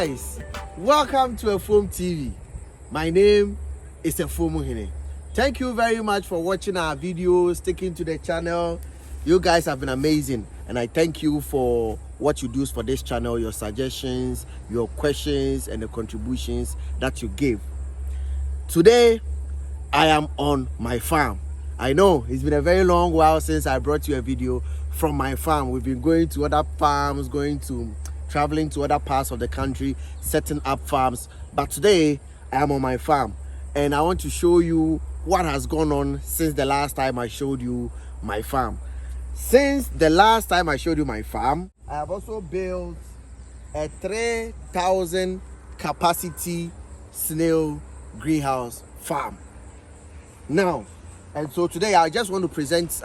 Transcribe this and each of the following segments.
guys, welcome to Efom TV. My name is Efom Hine. Thank you very much for watching our videos, sticking to the channel. You guys have been amazing, and I thank you for what you do for this channel, your suggestions, your questions, and the contributions that you give. Today, I am on my farm. I know it's been a very long while since I brought you a video from my farm. We've been going to other farms, traveling to other parts of the country, setting up farms. But today, I am on my farm, and I want to show you what has gone on since the last time I showed you my farm. Since the last time I showed you my farm, I have also built a 3,000 capacity snail greenhouse farm. Now, and so today I just want to present,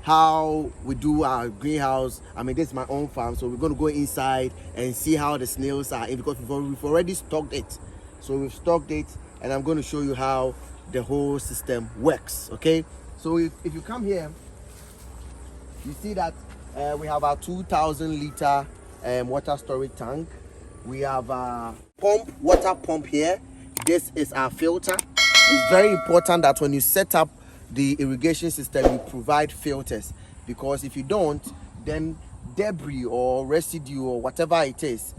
how we do our greenhouse. This is my own farm, so we're going to go inside and see how the snails are, because we've already stocked it. So we've stocked it, and I'm going to show you how the whole system works, okay? So if you come here, you see that we have our 2,000 liter water storage tank. We have a water pump here. This is our filter. It's very important that when you set up the irrigation system, you provide filters, because if you don't, then debris or residue or whatever it is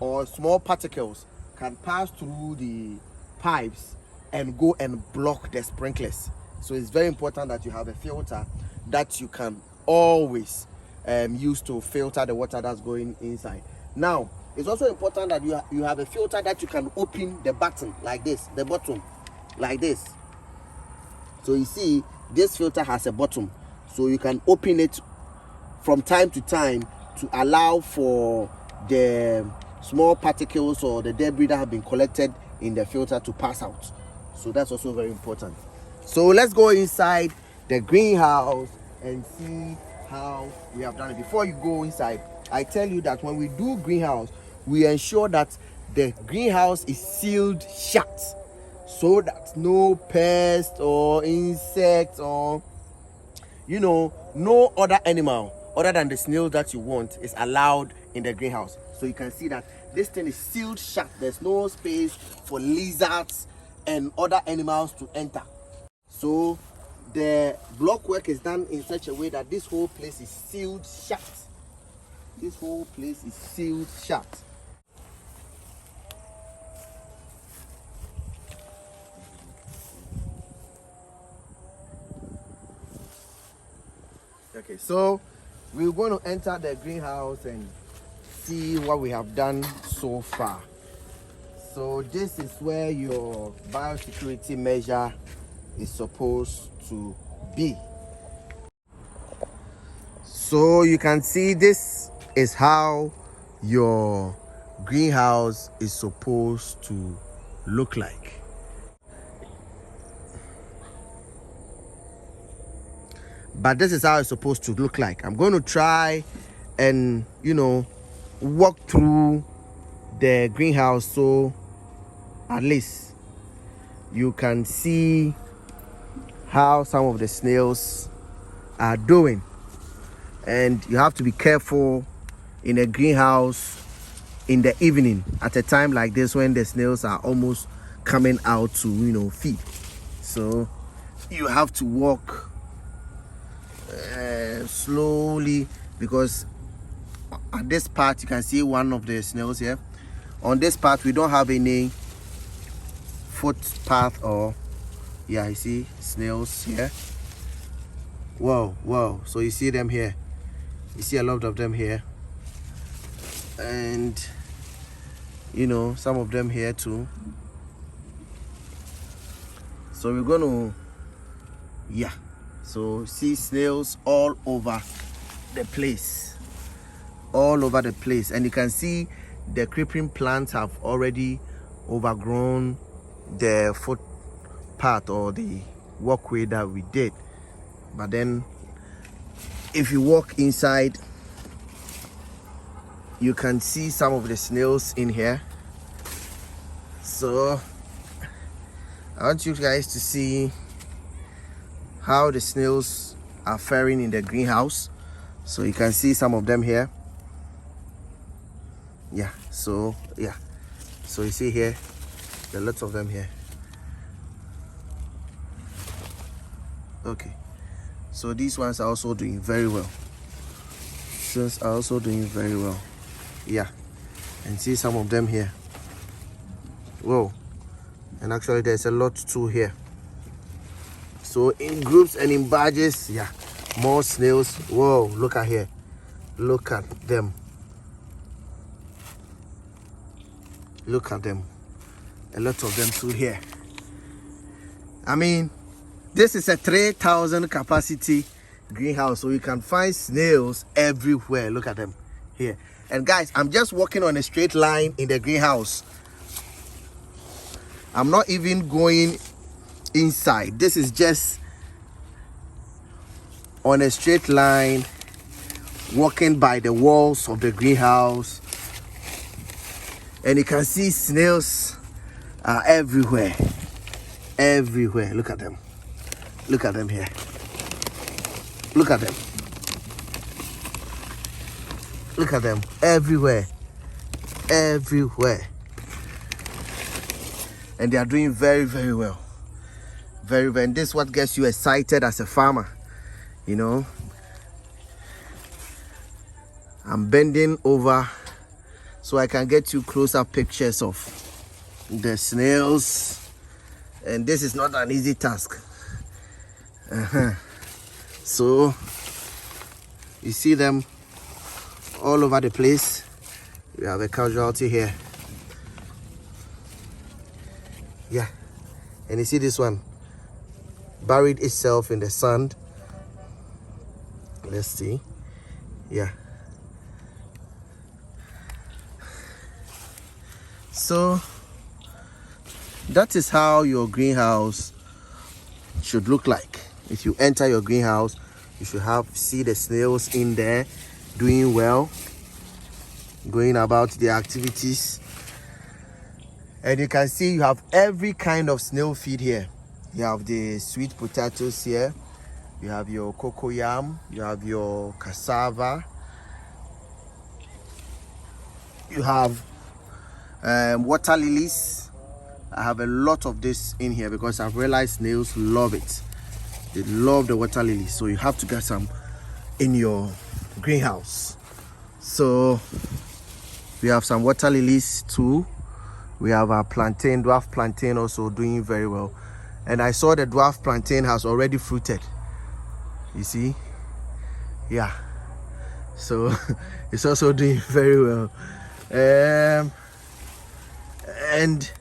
or small particles can pass through the pipes and go and block the sprinklers. So it's very important that you have a filter that you can always use to filter the water that's going inside. Now, it's also important that you have a filter that you can open the button like this, the bottom like this. So you see, this filter has a bottom, so you can open it from time to time to allow for the small particles or the debris that have been collected in the filter to pass out. So that's also very important. So let's go inside the greenhouse and see how we have done it. Before you go inside, I tell you that when we do greenhouse, we ensure that the greenhouse is sealed shut, so that no pest or insect or no other animal other than the snail that you want is allowed in the greenhouse. So you can see that this thing is sealed shut. There's no space for lizards and other animals to enter. So the block work is done in such a way that this whole place is sealed shut. This whole place is sealed shut. Okay, so we're going to enter the greenhouse and see what we have done so far. So this is where your biosecurity measure is supposed to be. So you can see this is how your greenhouse is supposed to look like. But this is how it's supposed to look like. I'm going to try and walk through the greenhouse, so at least you can see how some of the snails are doing. And you have to be careful in a greenhouse in the evening at a time like this, when the snails are almost coming out to feed. So you have to walk slowly, because at this part you can see one of the snails here. On this part we don't have any footpath, or you see snails here. Whoa, so you see them here, you see a lot of them here, and some of them here too. So we're gonna so see snails all over the place, and you can see the creeping plants have already overgrown the footpath or the walkway that we did. But then if you walk inside, you can see some of the snails in here. So I want you guys to see how the snails are faring in the greenhouse. So you can see some of them here. Yeah, so yeah, so you see here there are lots of them here. Okay, so these ones are also doing very well. These are also doing very well. Yeah, and see some of them here. Whoa, and actually there's a lot too here. So in groups and in badges, yeah, more snails. Whoa, look at here, look at them. Look at them, a lot of them too here. I mean, this is a 3,000 capacity greenhouse, so you can find snails everywhere. Look at them here. And guys, I'm just walking on a straight line in the greenhouse. I'm not even going inside. This is just on a straight line, walking by the walls of the greenhouse. And you can see snails are everywhere. Everywhere. Look at them. Look at them here. Look at them. Look at them. Everywhere. Everywhere. And they are doing very, very well. Very well. And this is what gets you excited as a farmer. You know. I'm bending over so I can get you closer pictures of the snails. And this is not an easy task. So you see them all over the place. We have a casualty here. Yeah, and you see this one buried itself in the sand. Let's see. Yeah, so that is how your greenhouse should look like. If you enter your greenhouse, you should see the snails in there doing well, going about their activities. And you can see you have every kind of snail feed here. You have the sweet potatoes here, you have your cocoyam, you have your cassava, you have water lilies. I have a lot of this in here because I've realized snails love it. They love the water lily, so you have to get some in your greenhouse. So we have some water lilies too. We have our plantain, dwarf plantain, also doing very well. And I saw the dwarf plantain has already fruited. You see? Yeah. So it's also doing very well. And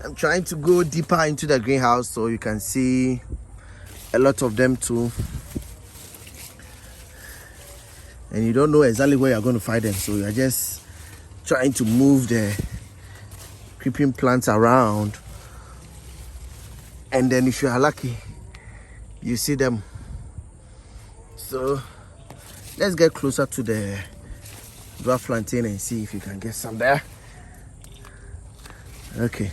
I'm trying to go deeper into the greenhouse so you can see a lot of them too. And you don't know exactly where you're going to find them, so you're just trying to move the creeping plants around, and then if you are lucky, you see them. So let's get closer to the dwarf plantain and see if you can get some there. Okay,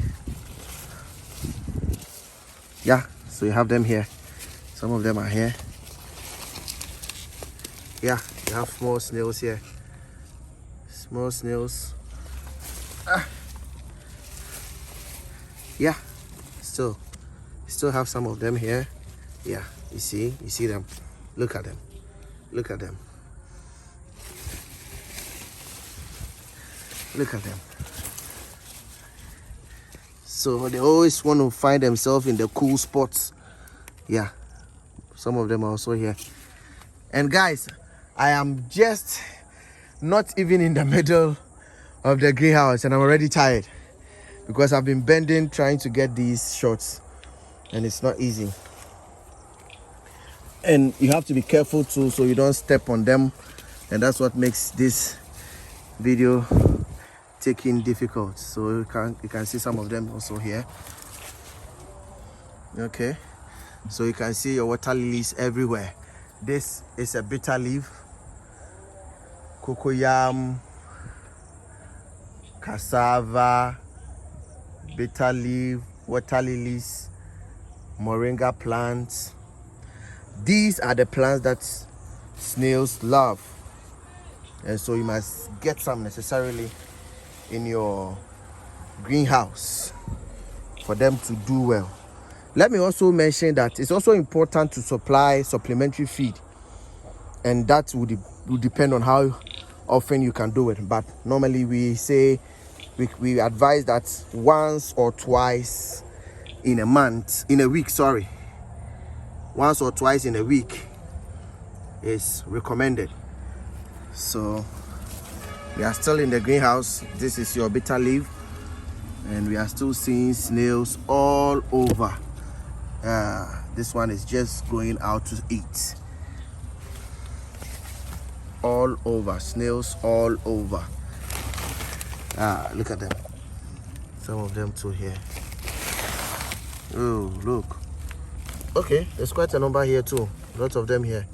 yeah, so you have them here. Some of them are here. Yeah, you have small snails here. Small snails. Yeah, still have some of them here. Yeah, you see them. Look at them. Look at them. Look at them. So they always want to find themselves in the cool spots. Yeah, some of them are also here. And guys, I am just not even in the middle of the greenhouse and I'm already tired because I've been bending trying to get these shots and it's not easy. And you have to be careful too so you don't step on them, and that's what makes this video taking difficult. So you can see some of them also here. Okay, so you can see your water lilies everywhere. This is a bitter leaf, cocoyam, cassava, bitter leaf, water lilies, moringa plants. These are the plants that snails love, and so you must get some necessarily in your greenhouse for them to do well. Let me also mention that it's also important to supply supplementary feed, and that would depend on how often you can do it. But normally we say we advise that once or twice in a week, once or twice in a week is recommended. So we are still in the greenhouse. This is your bitter leaf, and we are still seeing snails all over. This one is just going out to eat. All over, snails all over. Look at them. Some of them too here. Oh, look. Okay, there's quite a number here too. Lots of them here.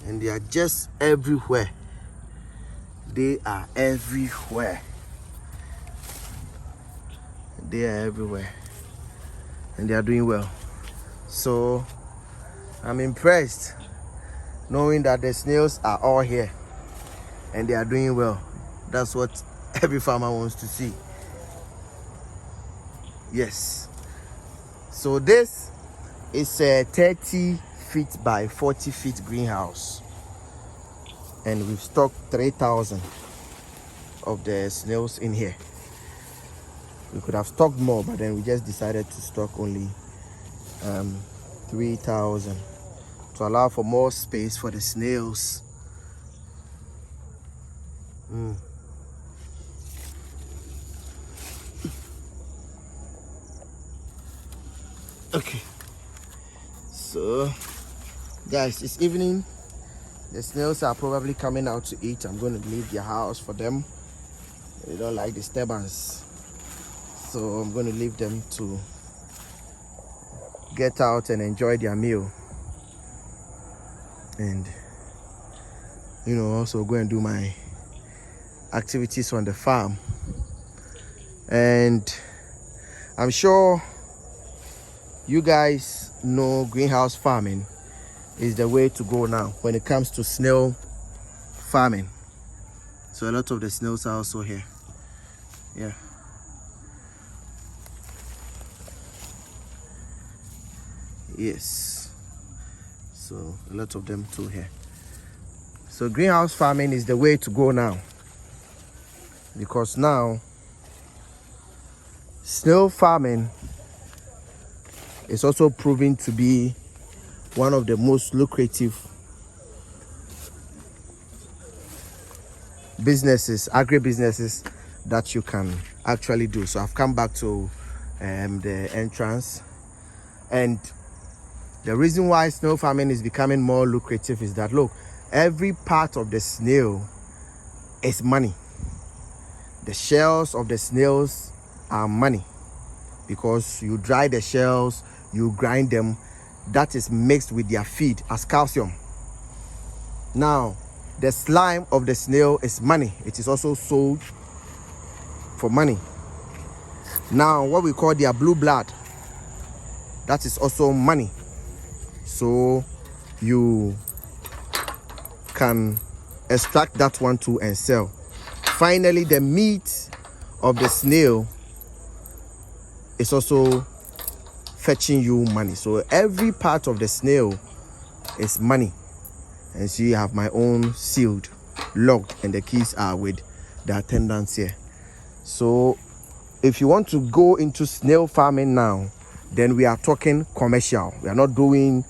And they are just everywhere. They are everywhere. They are everywhere. And they are doing well. So I'm impressed knowing that the snails are all here and they are doing well. That's what every farmer wants to see. Yes. So this is a 30 feet by 40 feet greenhouse, and we've stocked 3,000 of the snails in here. We could have stocked more, but then we just decided to stock only 3,000 to allow for more space for the snails. Okay, so guys, it's evening. The snails are probably coming out to eat. I'm going to leave their house for them. They don't like disturbance, so I'm going to leave them to get out and enjoy their meal, and also go and do my activities on the farm. And I'm sure you guys know greenhouse farming is the way to go now when it comes to snail farming. So a lot of the snails are also here. Yeah. Yes. So a lot of them too here. So greenhouse farming is the way to go now, because now snail farming is also proving to be one of the most lucrative businesses, agri-businesses that you can actually do. So I've come back to the entrance, and the reason why snail farming is becoming more lucrative is that, look, every part of the snail is money. The shells of the snails are money, because you dry the shells, you grind them, that is mixed with their feed as calcium. Now the slime of the snail is money. It is also sold for money. Now what we call their blue blood, that is also money. So you can extract that one too and sell. Finally, the meat of the snail is also fetching you money. So every part of the snail is money. And so you have my own sealed, locked, and the keys are with the attendants here. So if you want to go into snail farming now, then we are talking commercial. We are not doing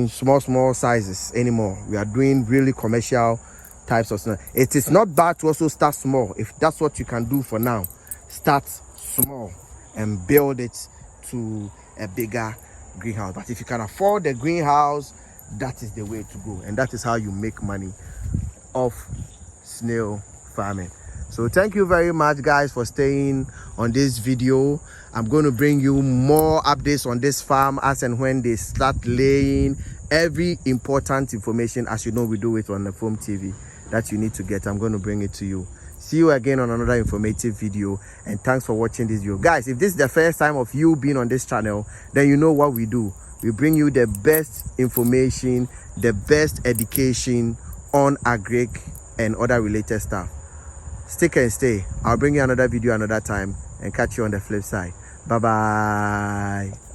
small sizes anymore. We are doing really commercial types of snail. It is not bad to also start small. If that's what you can do for now, start small and build it to a bigger greenhouse. But if you can afford the greenhouse, that is the way to go, and that is how you make money off snail farming. So thank you very much, guys, for staying on this video. I'm going to bring you more updates on this farm as and when they start laying. Every important information, as you know, we do it on the Foam TV, that you need to get. I'm going to bring it to you. See you again on another informative video, and thanks for watching this video. Guys, if this is the first time of you being on this channel, then you know what we do. We bring you the best information, the best education on agric and other related stuff. Stick and stay. I'll bring you another video another time and catch you on the flip side. Bye bye.